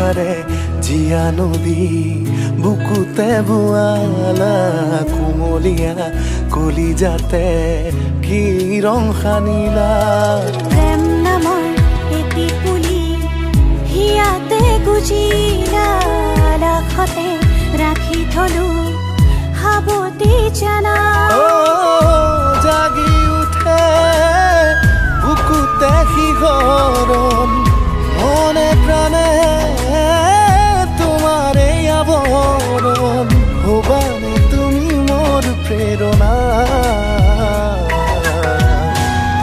নিশাৰে জিয়া নদী বুকুতে বোৱালা কুমলীয়া কলিজাতে কি ৰং সানিলা প্ৰেম নামৰ এটি পুলি হিয়াতে গুজিলা লাখতে ৰাখি থলো সাৱতি জানা জাগি উঠে বুকুতে শিহৰণ মনে প্ৰাণে তোমাৰ এই আৱৰণ হবানে তুমি মোৰ প্ৰেৰণা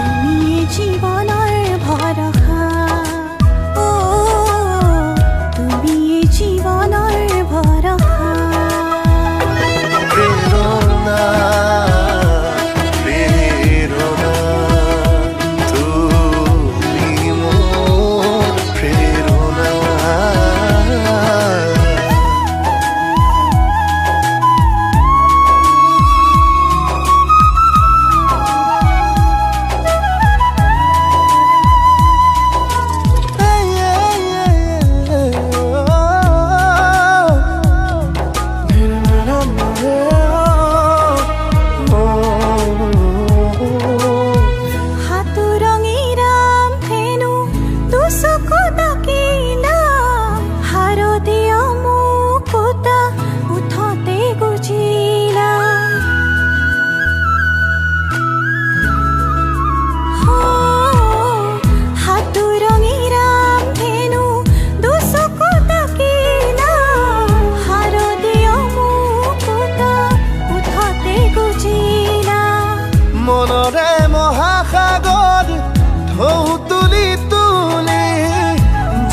তুমি জীৱনৰ ভৰসা তুমি জীৱনৰ ভৰসা প্ৰেৰণা প্ৰেৰণা তুমি মোৰ প্ৰেৰণা মনৰে মহাসাগৰ ঢৌ তুলি তুলি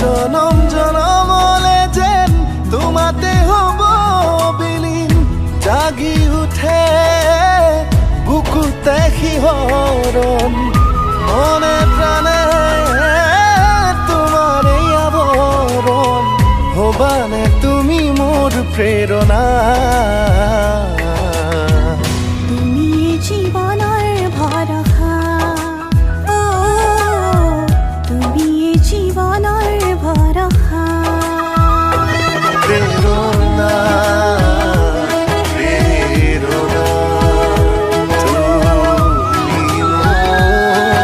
জনম জনমলে যেন তোমাতে হ'ব বিলীন জাগি উঠে বুকুতে শিহৰণ মনে প্ৰাণে তোমাৰ এই আৱৰণ হবানে তুমি মোৰ প্ৰেৰণা জীৱনৰ ভৰসা তুমি জীৱনৰ ভৰসা প্ৰেৰণা প্ৰেৰণা তুমি মোৰ প্ৰেৰণা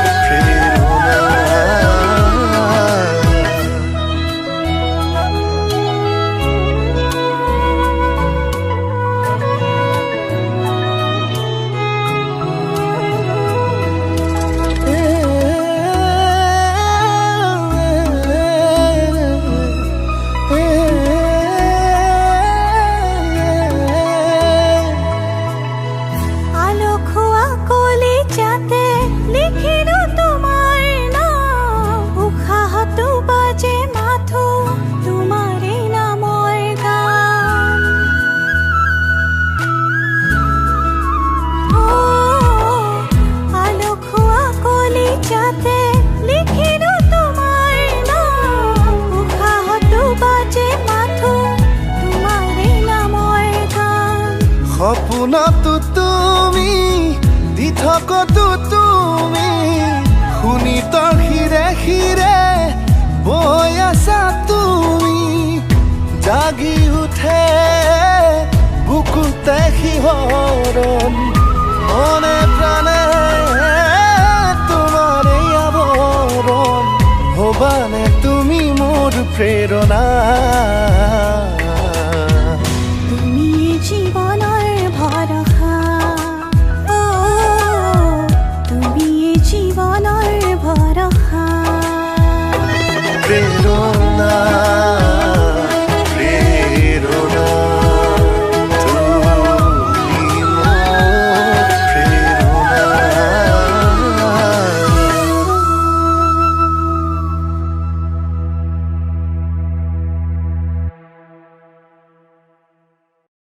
সপোনতো তুমি দি থকতো তুমি শুনি তৰ শিৰে শিৰে বৈ আছা তুমি জাগি উঠে বুকুতে শিহৰণ মনে প্ৰাণে তোমাৰ এই আৱৰণ হবানে তুমি মোৰ প্ৰেৰণা তুমি জীৱনৰ ভৰসা তুমি জীৱনৰ ভৰসা